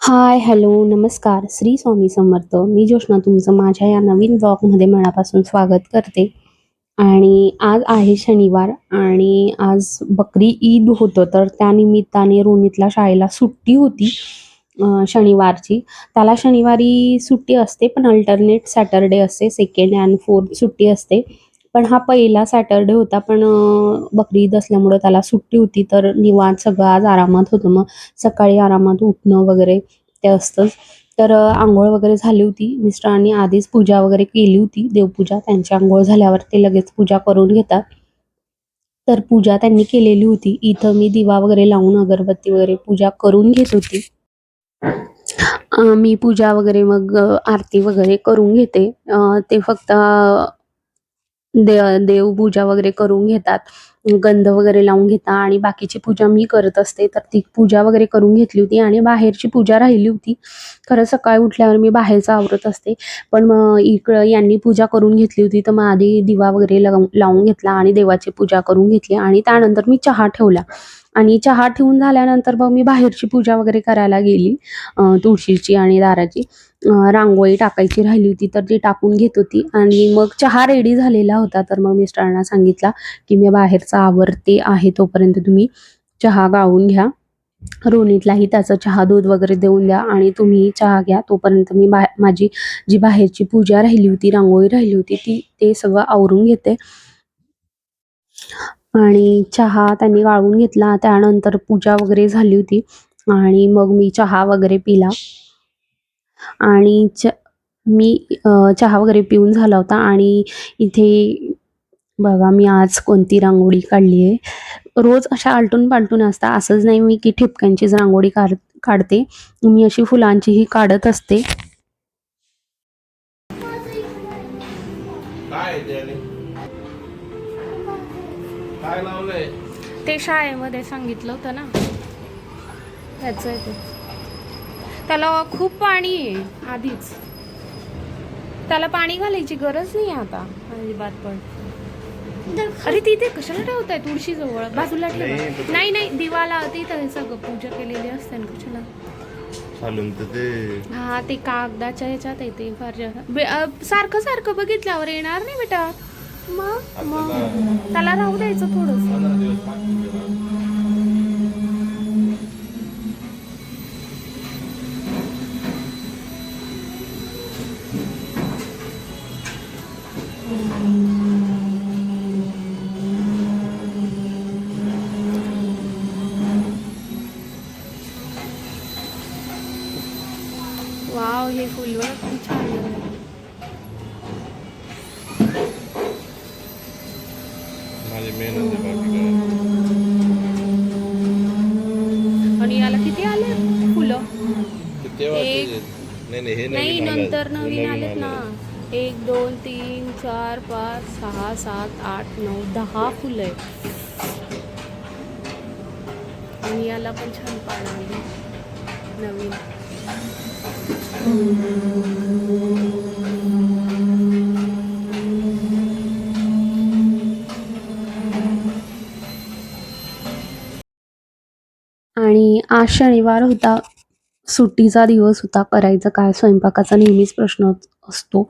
हाय, hello, नमस्कार. श्री स्वामी समर्थ. मी ज्योत्स्ना तुमचं माझ्या या नवीन ब्लॉगमध्ये मनापासून स्वागत करते. आणि आज आहे शनिवार आणि आज बकरी ईद होतं, तर त्यानिमित्ताने रोनितला शाळेला सुट्टी होती शनिवारची. त्याला शनिवारी सुट्टी असते, पण अल्टरनेट सॅटर्डे असते. सेकंड अँड फोर्थ सुट्टी असते. पण हा पहिला सॅटर्डे होता, पण बकरी ईद असल्यामुळं त्याला सुट्टी होती, तर निवांत सगळं आज आरामात होतं. मग सकाळी आरामात उठणं वगैरे ते असतंच. तर अंघोळ वगैरे झाली होती. मिस्टरांनी आधीच पूजा वगैरे केली होती, देवपूजा. त्यांची अंघोळ झाल्यावर ते लगेच पूजा करून घेतात. तर पूजा त्यांनी केलेली होती. इथं मी दिवा वगैरे लावून अगरबत्ती वगैरे पूजा करून घेत होती. मी पूजा वगैरे मग आरती वगैरे करून घेते. ते फक्त देवपूजा वगैरे करून घेतात. गंध वगैरे लावून घेतात आणि बाकीची पूजा मी करत असते. तर ती पूजा वगैरे करून घेतली होती आणि बाहेरची पूजा राहिली होती. खरं सकाळी उठल्यावर मी बाहेरचं आवरत असते. पण मग इकडं यांनी पूजा करून घेतली होती, तर मग आधी दिवा वगैरे लावून घेतला आणि देवाची पूजा करून घेतली आणि त्यानंतर मी चहा ठेवला. आणि चहा ठेवून झाल्यानंतर मग मी बाहेरची पूजा वगैरे करायला गेली, तुळशीची आणि दाराची. रांगोळी टाकायची राहिली होती, तर ती टाकून घेत होती आणि मग चहा रेडी झालेला होता. तर मग मिस्टरांना सांगितला, की "मी बाहेरचं आवरते आहे, तोपर्यंत तुम्ही चहा गाळून घ्या. रोनितलाही त्याचं चहा दूध वगैरे देऊन द्या आणि तुम्हीही चहा घ्या. तोपर्यंत मी माझी जी बाहेरची पूजा राहिली होती, रांगोळी राहिली होती, ते सगळं आवरून घेते." आणि चहा त्यांनी गाळून घेतला. त्यानंतर पूजा वगैरे झाली होती आणि मग मी चहा वगैरे पिला. आणि मी चहा वगैरे पिऊन झाला होता आणि इथे बघा मी आज कोणती रांगोळी काढली आहे. रोज अशा आलटून-पालटून असतात. असंच नाही मी की ठिपक्यांचीच रांगोळी काढते. मी अशी फुलांचीही काढत असते. काय ते आणि काय लावलंय? ते शाळेमध्ये सांगितलं होतं ना, त्याचं आहे ते. त्याला खूप पाणी आहे आधीच. त्याला पाणी घालायची गरज नाही आता अजिबात पण. अरे तिथे कशाला ठेवताय? तुळशी जवळ बाजूला ठेवा. नाही नाही, दिवाला तिथं सगळं पूजा केलेली असते ना, कशाला? चालून तर ते हा, ते कागदाच्या ह्याच्यात आहे ते फार सारखं सारखं बघितल्यावर येणार नाही बेटा. मग त्याला राहू द्यायचं थोडंसं. 15 दिवस बाकी आहे. वाव, हे फुल बघ किती छान आहे. माझी मेहनत आहे बाकी काय. आणि याला किती आले फुलं? ते तेव्हा एक नाही नाही, हे नाही, नवीन आलं. नंतर हे नवीन आलेत ना. आलं. 1 2 3 4 5 6 7 8 9 10 फुलं आहे. आणि याला पण छान पानं आली नवीन. आणि आज शनिवार होता, सुट्टीचा दिवस होता. करायचं काय? स्वयंपाकाचा नेहमीच प्रश्न असतो.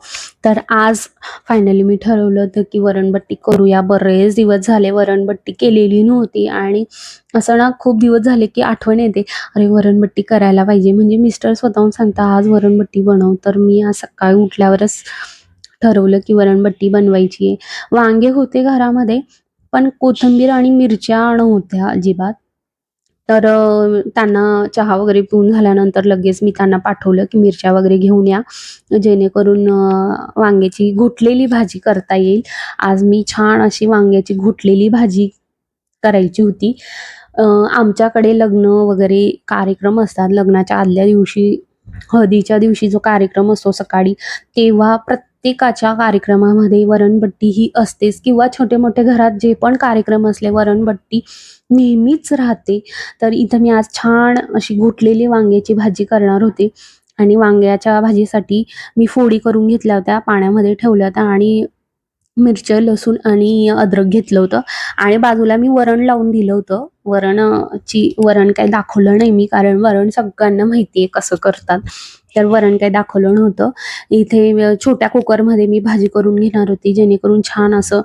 तर आज फायनली मी ठरवलं होतं, की वरणबट्टी करूया. बरेच दिवस झाले वरणबट्टी केलेली नव्हती आणि असं ना खूप दिवस झाले, की आठवण येते, अरे वरणबट्टी करायला पाहिजे. म्हणजे मिस्टर स्वतःहून सांगतात, आज वरणबट्टी बनव. तर मी आज सकाळी उठल्यावरच ठरवलं, की वरणबट्टी बनवायची आहे. वांगे होते घरामध्ये, पण कोथिंबीर आणि मिरच्या नव्हत्या अजिबात. तर त्यांना चहा वगैरे पिऊन झाल्यानंतर लगेच मी त्यांना पाठवलं, की मिरच्या वगैरे घेऊन या, जेणेकरून वांग्याची घुटलेली भाजी करता येईल. आज मी छान अशी वांग्याची घुटलेली भाजी करायची होती. आमच्याकडे लग्न वगैरे कार्यक्रम असतात. लग्नाच्या आदल्या दिवशी, हळदीच्या दिवशी जो कार्यक्रम असतो सकाळी, तेव्हा प्रत्येकाच्या कार्यक्रमामध्ये वरणबट्टी ही असतेच किंवा छोटे-मोठे घरात जे पण कार्यक्रम असले, वरणबट्टी नेहमीच राहते. तर इथं मी आज छान अशी घुटलेली वांग्याची भाजी करणार होते आणि वांग्याच्या भाजीसाठी मी फोडी करून घेतल्या होत्या, पाण्यामध्ये ठेवल्या होत्या आणि मिरच्या, लसूण आणि अद्रक घेतलं होतं आणि बाजूला मी वरण लावून दिलं होतं. वरण काही दाखवलं नाही मी, कारण वरण सगळ्यांना माहिती आहे कसं करतात. तर वरण काही दाखवलं नव्हतं. इथे छोट्या कुकरमध्ये मी भाजी करून घेणार होती, जेणेकरून छान असं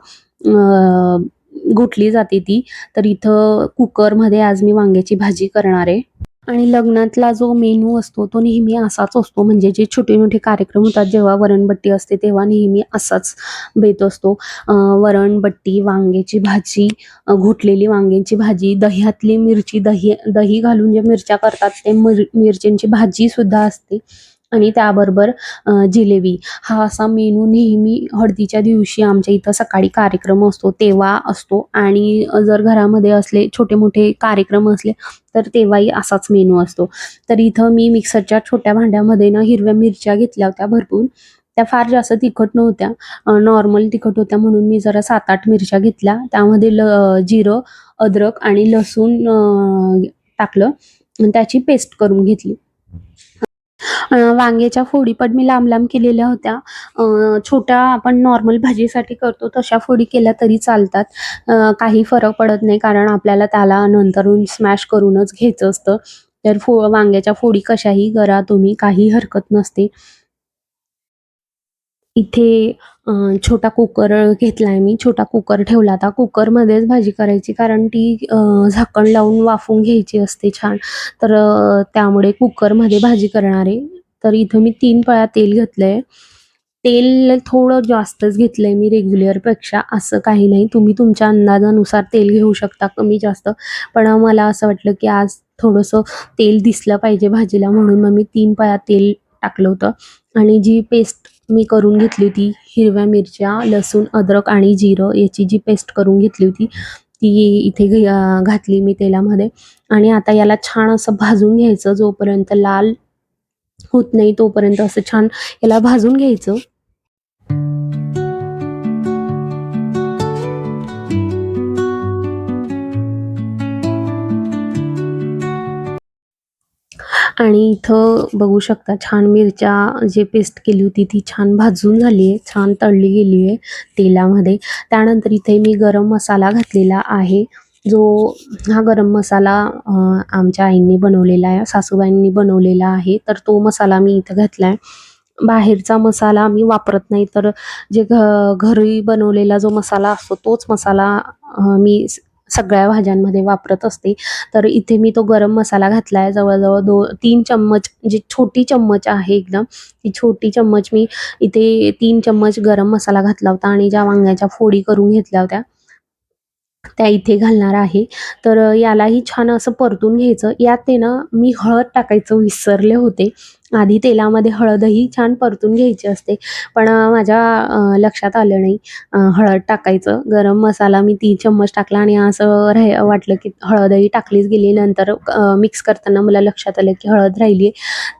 घोटली जाते ती. तर इथं कुकरमध्ये आज मी वांग्याची भाजी करणार आहे. आणि लग्नातला जो मेनू असतो तो नेहमी असाच असतो. म्हणजे जे छोटे-मोठे कार्यक्रम होतात, जेव्हा वरणबट्टी असते तेव्हा नेहमी असाच बेत असतो. वरणबट्टी, वांग्याची भाजी, घोटलेली वांग्याची भाजी, दह्यातली मिरची, दही घालून जे मिरच्या करतात ते मिरच्यांची भाजीसुद्धा असते आणि त्याबरोबर जिलेबी. हा असा मेनू नेहमी हळदीच्या दिवशी आमच्या इथं सकाळी कार्यक्रम असतो तेव्हा असतो आणि जर घरामध्ये असले छोटे-मोठे कार्यक्रम असले तर तेव्हाही असाच मेनू असतो. तर इथं मी मिक्सरच्या छोट्या भांड्यामध्ये ना हिरव्या मिरच्या घेतल्या होत्या भरपूर. त्या फार जास्त तिखट नव्हत्या. नॉर्मल तिखट होत्या म्हणून मी जरा 7-8 मिरच्या घेतल्या. त्यामध्ये जिरं, अद्रक आणि लसूण टाकलं आणि त्याची पेस्ट करून घेतली. वांग्याच्या फोडी पण मी लांब-लांब केलेल्या होत्या. छोट्या आपण नॉर्मल भाजीसाठी करतो तशा फोडी केल्या तरी चालतात. काही फरक पडत नाही, कारण आपल्याला त्याला नंतरून स्मॅश करूनच घ्यायचं असतं. तर वांग्याच्या फोडी कशाही करा तुम्ही, काही हरकत नसते. इथे छोटा कुकर घेतलाय मी. छोटा कुकर ठेवला होता. कुकरमध्येच भाजी करायची, कारण ती झाकण लावून वाफवून घ्यायची असते छान. तर त्यामुळे कुकरमध्ये भाजी करणार आहे. तर इथं मी 3 पळ्या तेल घेतलंय. तेल थोडं जास्तच घेतलंय मी रेग्युलरपेक्षा, असं काही नाही. तुम्ही तुमच्या अंदाजानुसार तेल घेऊ शकता कमी जास्त. पण मला असं वाटलं की आज थोडंसं तेल दिसलं पाहिजे भाजीला, म्हणून मग मी 3 पळ्या तेल टाकलं होतं. आणि जी पेस्ट मी करून घेतली होती, हिरव्या मिरच्या, लसूण, अद्रक आणि जिरं याची जी पेस्ट करून घेतली होती, ती इथे घातली मी तेलामध्ये आणि आता याला छान असं भाजून घ्यायचं. जोपर्यंत लाल होत नाही तोपर्यंत असं छान याला भाजून घ्यायचं. आणि इथं बघू शकता छान मिरच्या जे पेस्ट केली होती ती छान भाजून झाली आहे, छान तळली गेली आहे तेलामध्ये. त्यानंतर इथे मी गरम मसाला घातलेला आहे. हा गरम मसाला आमच्या आईंनी बनवलेला आहे, सासूबाईंनी बनवलेला आहे. तर तो मसाला मी इथं घातला आहे. बाहेरचा मसाला मी वापरत नाही, तर जे घरी बनवलेला जो मसाला असतो तोच मसाला मी सगळ्या भाज्यांमध्ये वापरत असते. तर इथे मी तो गरम मसाला घातला आहे. जवळ-जवळ 3 चम्मच, जी छोटी चम्मच आहे एकदम, ती छोटी चम्मच मी इथे 3 चम्मच गरम मसाला घातला होता आणि ज्या वांग्याच्या फोडी करून घेतल्या होत्या त्या इथे घालणार आहे. तर यालाही छान असं परतून घ्यायचं. यात आहे ना मी हळद टाकायचं विसरले होते. आधी तेलामध्ये हळदही छान परतून घ्यायची असते. पण माझ्या लक्षात आलं नाही हळद टाकायचं. गरम मसाला मी 3 चम्मच टाकला आणि असं वाटलं की हळदही टाकलीच गेली. नंतर मिक्स करताना मला लक्षात आलं की हळद राहिली आहे.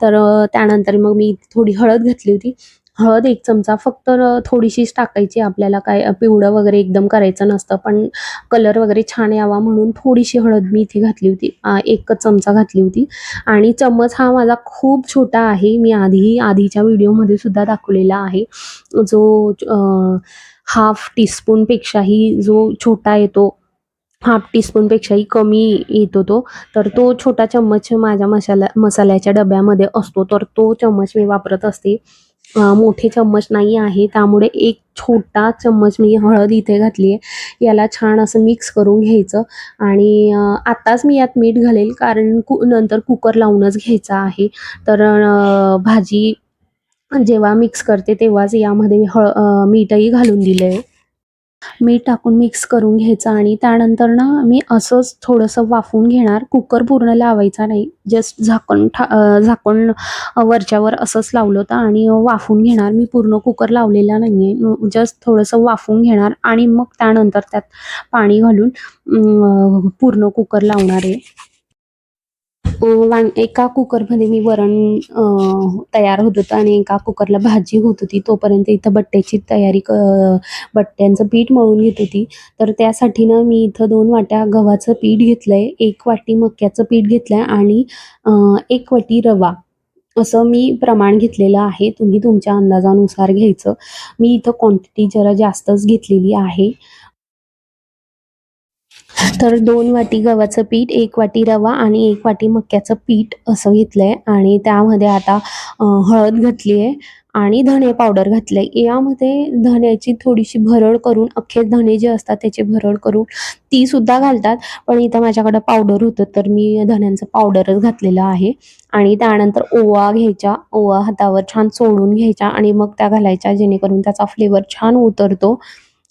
तर त्यानंतर मग मी थोडी हळद घातली होती. हळद 1 चमचा फक्त थोडीशीच टाकायची. आपल्याला काय पिवळं वगैरे एकदम करायचं नसतं. पण कलर वगैरे छान यावा म्हणून थोडीशी हळद मी इथे घातली होती. 1च चमचा घातली होती आणि चम्मच हा माझा खूप छोटा आहे. मी आधीच्या व्हिडिओमध्ये सुद्धा दाखवलेला आहे. जो हाफ टीस्पूनपेक्षाही जो छोटा येतो, हाफ टीस्पूनपेक्षाही कमी येतो तो. तर तो छोटा चम्मच माझ्या मसाल्याच्या डब्यामध्ये असतो. तर तो चम्मच मी वापरत असते. मोठे चम्मच नाही आहे, त्यामुळे 1 छोटा चम्मच मी हळद इथे घातली आहे. याला छान असं मिक्स करून घ्यायचं आणि आत्ताच मी यात मीठ घालेल, कारण नंतर कुकर लावूनच घ्यायचा आहे. तर भाजी जेव्हा मिक्स करते तेव्हाच यामध्ये मी मीठही घालून दिलं आहे. मीठ टाकून मिक्स करून घ्यायचं आणि त्यानंतर ना मी असंच थोडंसं वाफवून घेणार. कुकर पूर्ण लावायचा नाही. जस्ट झाकण वरच्यावर असंच लावलं होतं आणि वाफवून घेणार. मी पूर्ण कुकर लावलेला नाही आहे. जस्ट थोडंसं वाफवून घेणार आणि मग त्यानंतर त्यात पाणी घालून पूर्ण कुकर लावणार आहे. एका कुकरमध्ये मी वरण तयार होत होतं आणि एका कुकरला भाजी होत होती. तोपर्यंत इथं बट्ट्यांचं पीठ मळून घेत होती. तर त्यासाठी ना मी इथं 2 वाट्या गव्हाचं पीठ घेतलंय, 1 वाटी मक्याचं पीठ घेतलंय आणि 1 वाटी रवा असं मी प्रमाण घेतलेलं आहे. तुम्ही तुमच्या अंदाजानुसार घ्यायचं. मी इथं क्वांटिटी जरा जास्तच घेतलेली आहे. तर 2 वाटी गव्हाचं पीठ, 1 वाटी रवा आणि 1 वाटी मक्याचं पीठ असं घेतलंय आणि त्यामध्ये आता हळद घातली आहे आणि धणे पावडर घातलंय. यामध्ये धण्याची थोडीशी भरड करून, अख्खे धणे जे असतात त्याची भरड करून ती सुद्धा घालतात. पण इथं माझ्याकडे पावडर होतं तर मी धण्यांचं पावडरच घातलेलं आहे. आणि त्यानंतर ओवा घ्यायचा. ओवा हातावर छान चोळून घ्यायचा आणि मग त्या घालायच्या, जेणेकरून त्याचा फ्लेवर छान उतरतो.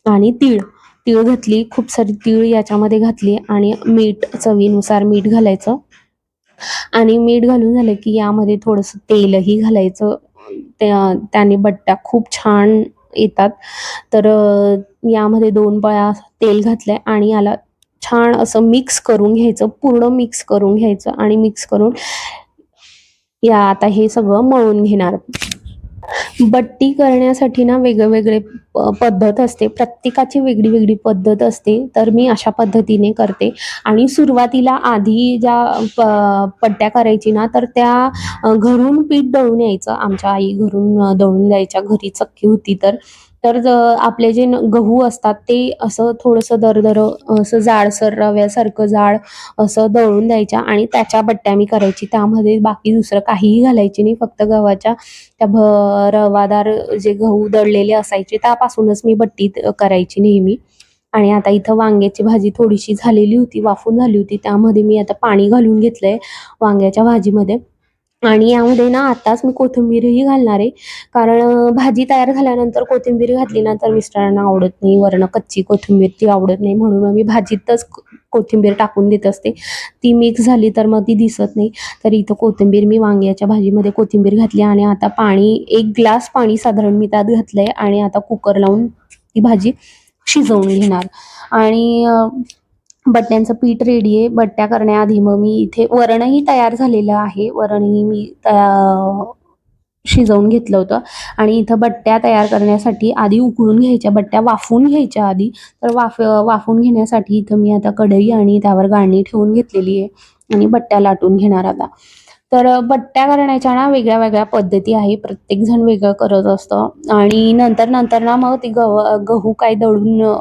आणि तीळ तीळ घातली, खूप सारी तीळ याच्यामध्ये घातली आणि मीठ, चवीनुसार मीठ घालायचं. आणि मीठ घालून झालं की यामध्ये थोडंसं तेलही घालायचं. त्याने बट्ट्या खूप छान येतात. तर यामध्ये 2 पळ्या तेल घातलंय आणि याला छान असं मिक्स करून घ्यायचं. पूर्ण मिक्स करून घ्यायचं आणि मिक्स करून आता हे सगळं मळून घेणार. बट्टी करण्यासाठी ना वेगवेगळे पद्धत असते. प्रत्येकाची वेगळी पद्धत असते. तर मी अशा पद्धतीने करते आणि सुरुवातीला आधी ज्या बट्ट्या करायची ना, तर त्या घरून पीठ दळून यायचं. आमच्या आई घरून दळून द्यायच्या. घरी चक्की होती तर. तर आपले जे गहू असतात ते असं थोडंसं दरदरं असं जाडसर रव्यासारखं जाड असं दळून द्यायच्या आणि त्याच्या बट्ट्या मी करायची. त्यामध्ये बाकी दुसरं काहीही घालायची नाही. फक्त गव्हाच्या त्या रवादार जे गहू दळलेले असायचे त्यापासूनच मी बट्टी करायची नेहमी. आणि आता इथं वांग्याची भाजी थोडीशी झालेली होती, वाफून झाली होती. त्यामध्ये मी आता पाणी घालून घेतलंय वांग्याच्या भाजीमध्ये. आणि यामध्ये ना आताच मी कोथिंबीरही घालणार आहे. कारण भाजी तयार झाल्यानंतर कोथिंबीर घातली ना तर मिस्टरांना आवडत नाही. वरनं कच्ची कोथिंबीर ती आवडत नाही, म्हणून मग मी भाजीतच कोथिंबीर टाकून देत असते. ती मिक्स झाली तर मग ती दिसत नाही. तर इथं कोथिंबीर मी वांग्याच्या भाजीमध्ये कोथिंबीर घातली आणि आता पाणी 1 ग्लास पाणी साधारण मी त्यात घातलंय आणि आता कुकर लावून ती भाजी शिजवून घेणार. आणि बट्ट्यांचं पीठ रेडी आहे. बट्ट्या करण्याआधी मग मी इथे वरणही तयार झालेलं आहे. वरणही मी शिजवून घेतलं होतं. आणि इथं बट्ट्या तयार करण्यासाठी आधी उकळून घ्यायच्या बट्ट्या, वाफवून घ्यायच्या आधी. तर वाफवून घेण्यासाठी इथं मी आता कढई आणि त्यावर गाळणी ठेवून घेतलेली आहे आणि बट्ट्या लाटून घेणार आता. तर बट्ट्या करण्याच्या ना वेगळ्या पद्धती आहे. प्रत्येकजण वेगळं करत असतं. आणि नंतर ना मग ती गहू काय दळून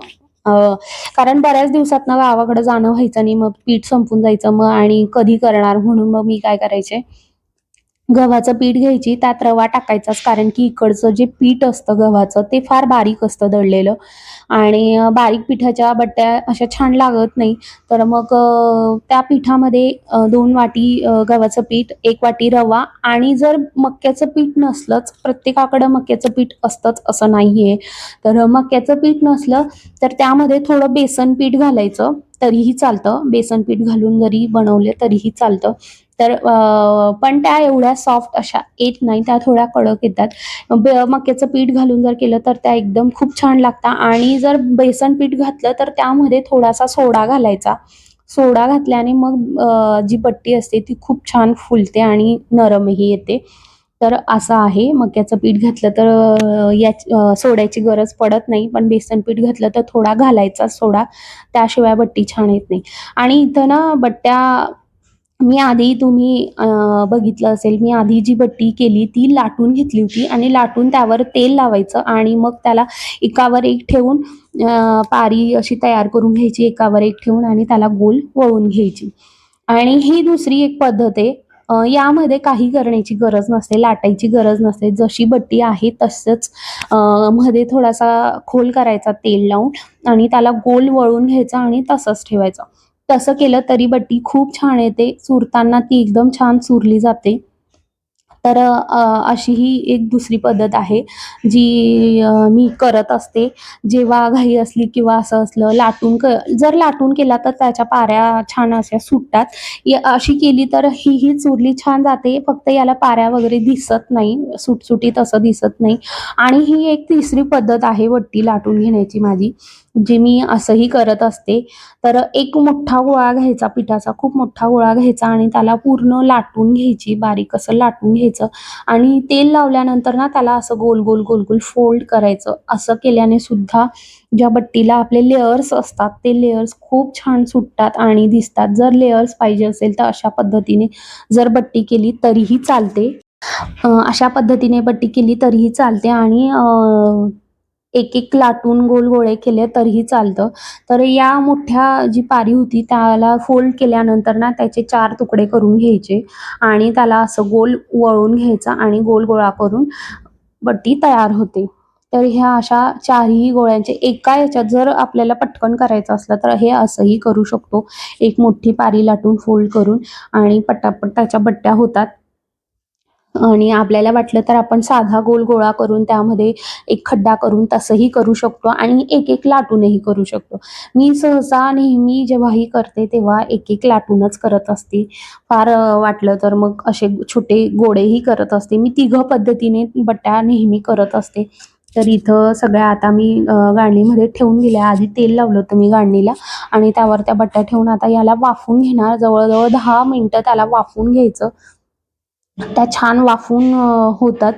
कारण बऱ्याच दिवसातनं गावाकडे जाणं व्हायचं नाही. मग पीठ संपून जायचं. मग आणि कधी करणार, म्हणून मग मी काय करायचे, गव्हाचं पीठ घ्यायची, त्यात रवा टाकायचाच. कारण की इकडचं जे पीठ असतं गव्हाचं ते फार बारीक असतं दळलेलं आणि बारीक पिठाच्या बट्ट्या अशा छान लागत नाही. तर मग त्या पिठामध्ये 2 वाटी गव्हाचं पीठ, 1 वाटी रवा आणि जर मक्याचं पीठ नसलंच, प्रत्येकाकडं मक्याचं पीठ असतंच असं नाहीये. तर मक्याचं पीठ नसलं तर त्यामध्ये थोडं बेसन पीठ घालायचं तरीही चालतं. बेसन पीठ घालून जरी बनवले तरीही चालतं. तर पण त्या एवढ्या सॉफ्ट अशा येत नाही, त्या थोड्या कडक येतात. मक्याचं पीठ घालून जर केलं तर त्या एकदम खूप छान लागतात. आणि जर बेसन पीठ घातलं तर त्यामध्ये थोडासा सोडा घालायचा. सोडा घातल्याने मग जी बट्टी असते ती खूप छान फुलते आणि नरमही येते. तर असं आहे. मक्याचं पीठ घातलं तर सोड्याची गरज पडत नाही. पण बेसन पीठ घातलं तर थोडा घालायचा सोडा, त्याशिवाय बट्टी छान येत नाही. आणि इथं ना बट्ट्या मी आधी तुम्ही बघितलं असेल, मी आधी जी बट्टी केली ती लाटून घेतली होती आणि लाटून त्यावर तेल लावायचं आणि मग त्याला एकावर एक ठेवून पारी अशी तयार करून घ्यायची, एकावर एक ठेवून आणि त्याला गोल वळून घ्यायची. आणि ही दुसरी एक पद्धत आहे. यामध्ये काही करण्याची गरज नसते, लाटायची गरज नसते. जशी बट्टी आहे तसंच मध्ये थोडासा खोल करायचा तेल लावून आणि त्याला गोल वळून घ्यायचा आणि तसंच ठेवायचं. तसं केलं तरी बट्टी खूप छान येते. चुरताना ती एकदम छान चुरली जाते. तर अशी ही एक दुसरी पद्धत आहे, जी मी करत असते. जेव्हा घाई असली किंवा असं असलं जर लाटून केला तर त्याच्या पाऱ्या छान अशा सुटतात. अशी केली तर ही चुरली छान जाते. फक्त याला पाऱ्या वगैरे दिसत नाही, सुटसुटीत असं दिसत नाही. आणि ही एक तिसरी पद्धत आहे बट्टी लाटून घेण्याची माझी, जी मी असंही करत असते. तर एक मोठा गोळा घ्यायचा पिठाचा, खूप मोठा गोळा घ्यायचा आणि त्याला पूर्ण लाटून घ्यायची, बारीक असं लाटून घ्यायचं आणि तेल लावल्यानंतर ना त्याला असं गोल फोल्ड करायचं. असं केल्याने सुद्धा ज्या बट्टीला आपले लेयर्स असतात ते लेयर्स खूप छान सुटतात आणि दिसतात. जर लेयर्स पाहिजे असेल तर अशा पद्धतीने जर बट्टी केली तरीही चालते. अशा पद्धतीने बट्टी केली तरीही चालते आणि एक एक लाटून गोल गोळे केले तरीही चालतं. तर या मोठ्या जी पारी होती त्याला फोल्ड केल्यानंतर ना त्याचे 4 तुकडे करून घ्यायचे आणि त्याला असं गोल वळून घ्यायचा आणि गोल गोळा करून बट्टी तयार होते. तर ह्या अशा 4ही गोळ्यांचे एका ह्याच्यात जर आपल्याला पटकन करायचं असलं तर हे असंही करू शकतो. एक मोठी पारी लाटून फोल्ड करून आणि पटापट त्याच्या बट्ट्या होतात. आणि आपल्याला वाटलं तर आपण साधा गोल गोळा करून त्यामध्ये एक खड्डा करून तसंही करू शकतो आणि एक एक लाटूनही करू शकतो. मी सहसा नेहमी जेव्हाही करते तेव्हा एक एक लाटूनच करत असते. फार वाटलं तर मग असे छोटे गोळेही करत असते. मी तिघं पद्धतीने बट्ट्या नेहमी करत असते. तर इथं सगळ्या आता मी गाळणीमध्ये ठेवून दिल्या. आधी तेल लावलं होतं मी गाळणीला आणि त्यावर त्या बट्ट्या ठेवून आता याला वाफवून घेणार. जवळ-जवळ 10 मिनिटं त्याला वाफवून घ्यायचं. त्या छान वाफून होतात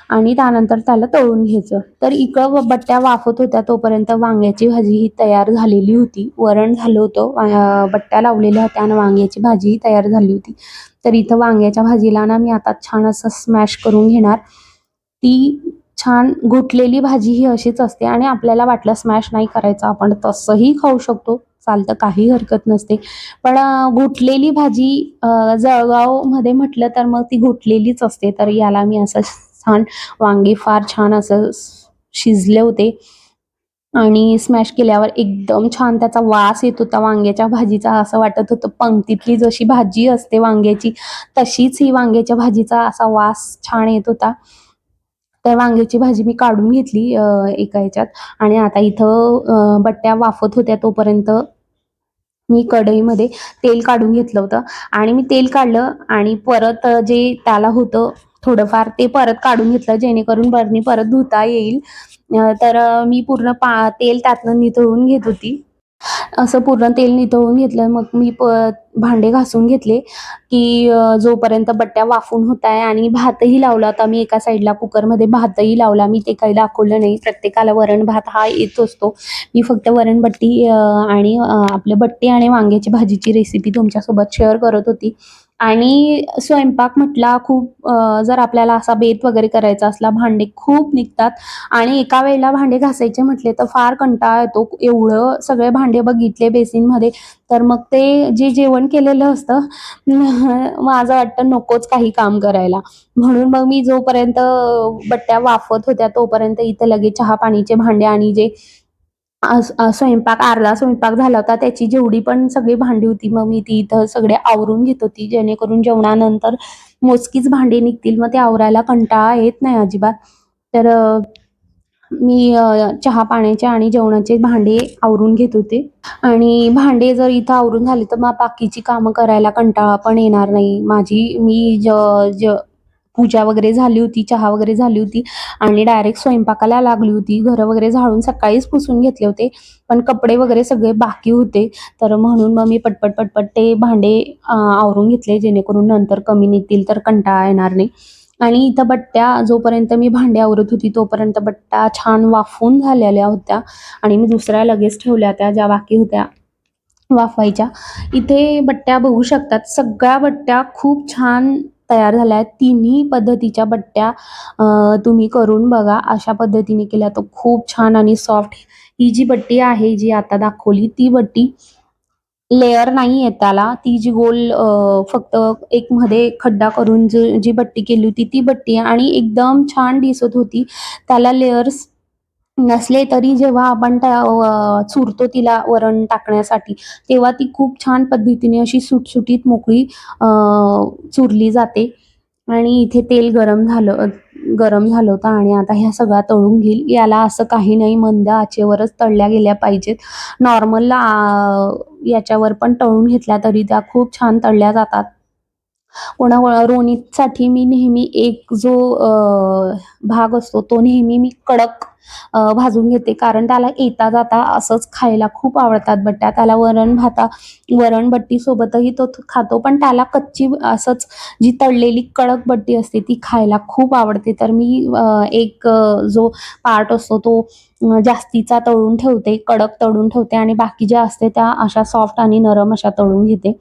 आणि त्यानंतर त्याला तळून घ्यायचं. तर इकडं बट्ट्या वाफत होत्या तोपर्यंत वांग्याची भाजी ही तयार झालेली होती. वरण झालं होतं, बट्ट्या लावलेल्या होत्या आणि वांग्याची भाजीही तयार झाली होती. तर इथं वांग्याच्या भाजीला ना मी आता छान असं स्मॅश करून घेणार. ती छान घुटलेली भाजी ही अशीच असते आणि आपल्याला वाटलं स्मॅश नाही करायचं आपण तसंही खाऊ शकतो. चालतं, काही हरकत नसते. पण घुटलेली भाजी जळगावमध्ये म्हटलं तर मग ती घुटलेलीच असते. तर याला मी असं छान वांगे फार छान असं शिजले होते आणि स्मॅश केल्यावर एकदम छान त्याचा वास येत होता वांग्याच्या भाजीचा. असं वाटत होतं पंक्तीतली जशी भाजी असते वांग्याची, तशीच ही वांग्याच्या भाजीचा असा वास छान येत होता. तर वांग्याची भाजी मी काढून घेतली एका ह्याच्यात आणि आता इथं बट्ट्या वाफत होत्या तोपर्यंत मी कढईमध्ये तेल काढून घेतलं होतं आणि मी तेल काढलं आणि परत जे त्याला होतं थोडंफार ते परत काढून घेतलं जेणेकरून बरणी परत धुता येईल. तर मी पूर्ण तेल त्यातनं निथळून घेत होती. असं पूर्ण तेल निथळून घेतलं. मग मी भांडे घासून घेतले, की जोपर्यंत बट्ट्या वाफून होत आहे आणि भातही लावला होता मी एका साईडला कुकरमध्ये भातही लावला. मी ते काही दाखवलं नाही. प्रत्येकाला वरण-भात हा येत असतो. मी फक्त वरण-बट्टी आणि आपलं बट्टी आणि वांग्याची भाजीची रेसिपी तुमच्यासोबत शेअर करत होती. आणि स्वयंपाक म्हटला खूप जर आपल्याला असा बेत वगैरे करायचा असला, भांडे खूप निघतात आणि एका वेळेला भांडे घासायचे म्हटले तर फार कंटाळा येतो. एवढं सगळे भांडे बघितले बेसिनमध्ये तर मग ते जे जेवण केलेलं असतं माझं वाटतं नकोच काही काम करायला. म्हणून मग मी जोपर्यंत बट्ट्या वाफत होत्या तोपर्यंत इथं लगेच चहा-पाणीचे भांडे आणि जे स्वयंपाक अर्धा स्वयंपाक झाला होता त्याची जेवढी पण सगळी भांडी होती मग मी ती इथं सगळे आवरून घेत होती जेणेकरून जेवणानंतर मोजकीच भांडी निघतील. मग ते आवरायला कंटाळा येत नाही अजिबात. तर मी चहा-पाण्याचे आणि जेवणाचे भांडे आवरून घेत होते आणि भांडे जर इथं आवरून झाले तर मग बाकीची कामं करायला कंटाळा पण येणार नाही. मी ज ज पूजा वगैरे झाली होती, चहा वगैरे झाली होती आणि डायरेक्ट स्वयंपाकाला लागली होती. घरं वगैरे झाडून सकाळीच पुसून घेतले होते. पण कपडे वगैरे सगळे बाकी होते. तर म्हणून मग मी पटपट ते भांडे आवरून घेतले जेणेकरून नंतर कमी निघतील तर कंटाळा येणार नाही. आणि इथं बट्ट्या जोपर्यंत मी भांडी आवरत होती तोपर्यंत बट्ट्या छान वाफून झालेल्या होत्या आणि मी दुसऱ्या लगेच ठेवल्या होत्या ज्या बाकी होत्या वाफवायच्या. इथे बट्ट्या बघू शकतात. सगळ्या बट्ट्या खूप छान तयार झाल्या आहेत. तिन्ही पद्धतीच्या बट्ट्या तुम्ही करून बघा. अशा पद्धतीने केल्या तर खूप छान आणि सॉफ्ट ही जी बट्टी आहे, जी आता दाखवली ती बट्टी लेयर नाही आहे त्याला. ती जी गोल फक्त एक मध्ये खड्डा करून जी बट्टी केली होती ती बट्टी आहे आणि एकदम छान दिसत होती. त्याला लेयर्स नसले तरी जेव्हा आपण त्या चुरतो तिला वरण टाकण्यासाठी, तेव्हा ती खूप छान पद्धतीने अशी सुटसुटीत मोकळी चुरली जाते. आणि इथे तेल गरम झालं होतं आणि आता ह्या सगळ्या तळून घेईल. याला असं काही नाही मंद आचेवरच तळल्या गेल्या पाहिजेत. नॉर्मल याच्यावर पण तळून घेतल्या तरी त्या खूप छान तळल्या जातात. लोणीसाठी मी नेहमी एक जो भाग असतो तो नेहमी मी कडक भाजून घेते कारण त्याला येता जाता असंच खायला खूप आवडतात बट्ट्या. त्याला वरण-बट्टी सोबतही तो खातो पण त्याला कच्ची असंच जी तळलेली कडक बट्टी असते ती खायला खूप आवडते. तर मी एक जो पार्ट असतो तो जास्तीचा तळून ठेवते, कडक तळून ठेवते आणि बाकी ज्या असते त्या अशा सॉफ्ट आणि नरम अशा तळून घेते.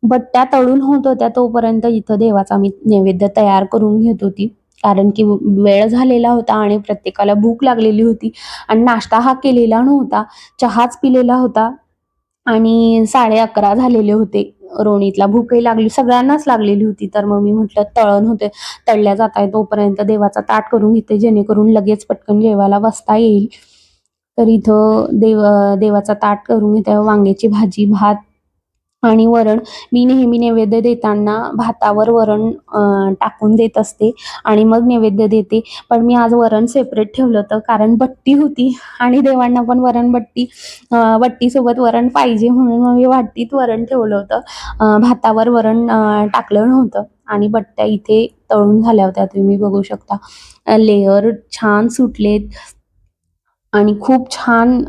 बट्ट्या तळून होत होत्या तोपर्यंत इथं देवाचा मी नैवेद्य तयार करून घेत होती. कारण की वेळ झालेला होता आणि प्रत्येकाला भूक लागलेली होती आणि नाश्ता हा केलेला नव्हता. चहाच पिलेला होता आणि 11:30 झालेले होते. रोणीतला भूकही लागली, सगळ्यांनाच लागलेली होती. तर मग मी म्हटलं तळण होते, तळल्या जाताय तोपर्यंत देवाचा ताट करून घेते, जेणेकरून लगेच पटकन जेवायला बसता येईल. तर इथं देवाचा ताट करून घेते. वांग्याची भाजी, भात आणि वरण. मी नेहमी नैवेद्य देताना भातावर वरण टाकून देत असते आणि मग नैवेद्य देते. पण मी आज वरण सेपरेट ठेवलं होतं कारण बट्टी होती आणि देवांना पण बट्टीसोबत वरण पाहिजे म्हणून मग मी वाटीत वरण ठेवलं होतं. भातावर वरण टाकलं नव्हतं आणि बट्ट्या इथे तळून झाल्या होत्या, तुम्ही बघू शकता. लेयर छान सुटलेत आणि खूप छान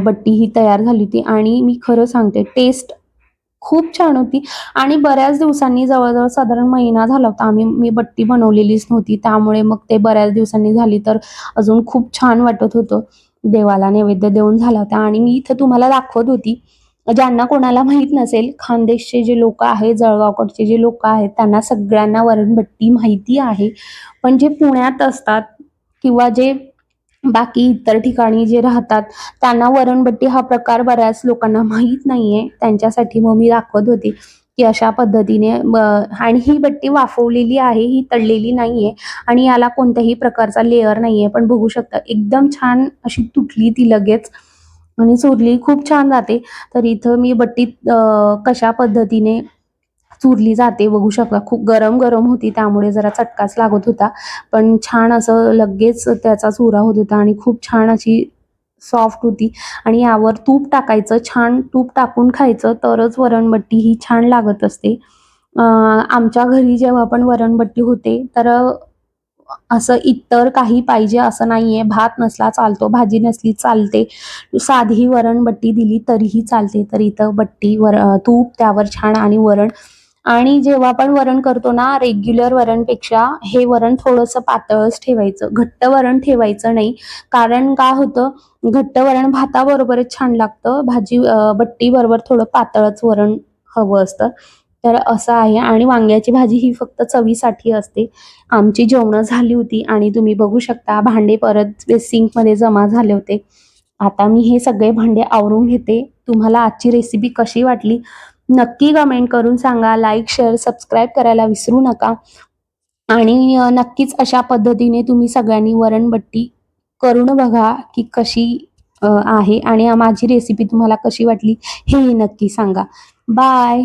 बट्टी ही तयार झाली होती आणि मी खरं सांगते टेस्ट खूप छान होती आणि बऱ्याच दिवसांनी जवळ-जवळ साधारण महिना झाला होता मी बट्टी बनवलेलीच नव्हती. त्यामुळे मग ते बऱ्याच दिवसांनी झाली तर अजून खूप छान वाटत होतं. देवाला नैवेद्य देऊन झाला होता आणि मी इथं तुम्हाला दाखवत होती. ज्यांना कोणाला माहीत नसेल, खानदेशचे जे लोकं आहेत, जळगावकडचे जे लोकं आहेत, त्यांना सगळ्यांना वरणबट्टी माहिती आहे. पण जे पुण्यात असतात किंवा जे बाकी इतर ठिकाणी जे राहतात, त्यांना वरणबट्टी हा प्रकार बऱ्याच लोकांना माहीत नाहीये. त्यांच्यासाठी मग मी दाखवत होती, की अशा पद्धतीने आणि ही बट्टी वाफवलेली आहे, ही तळलेली नाहीये आणि याला कोणत्याही प्रकारचा लेयर नाहीये. पण बघू शकता एकदम छान अशी तुटली ती लगेच आणि चुरली खूप छान जाते. तर इथं मी बट्टी कशा पद्धतीने चुरली जाते बघू शकता. खूप गरम-गरम होती त्यामुळे जरा चटकाच लागत होता. पण छान असं लगेच त्याचा चुरा होत होता आणि खूप छान अशी सॉफ्ट होती आणि यावर तूप टाकायचं, छान तूप टाकून खायचं तरच वरणबट्टी ही छान लागत असते. आमच्या घरी जेव्हा पण वरणबट्टी होते तर असं इतर काही पाहिजे असं नाहीये. भात नसला चालतो, भाजी नसली चालते, साधी वरणबट्टी दिली तरीही चालते. तर इथं तूप त्यावर छान आणि वरण आणि जेव्हा आपण वरण करतो ना, रेग्युलर वरणपेक्षा हे वरण थोडंसं पातळच ठेवायचं. घट्ट वरण ठेवायचं नाही. कारण का होतं, घट्ट वरण भाताबरोबरच छान लागतं. बट्टीबरोबर थोडं पातळच वरण हवं असतं. तर असं आहे आणि वांग्याची भाजी ही फक्त चवीसाठी असते. आमची जेवणं झाली होती आणि तुम्ही बघू शकता भांडे परत सिंकमध्ये जमा झाले होते. आता मी हे सगळे भांडे आवरून घेते. तुम्हाला आजची रेसिपी कशी वाटली नक्की कमेंट करून सांगा. लाईक, शेअर, सबस्क्राईब करायला विसरू नका आणि नक्कीच अशा पद्धतीने तुम्ही सगळ्यांनी वरणबट्टी करून बघा, की कशी आहे आणि माझी रेसिपी तुम्हाला कशी वाटली हेही नक्की सांगा. बाय.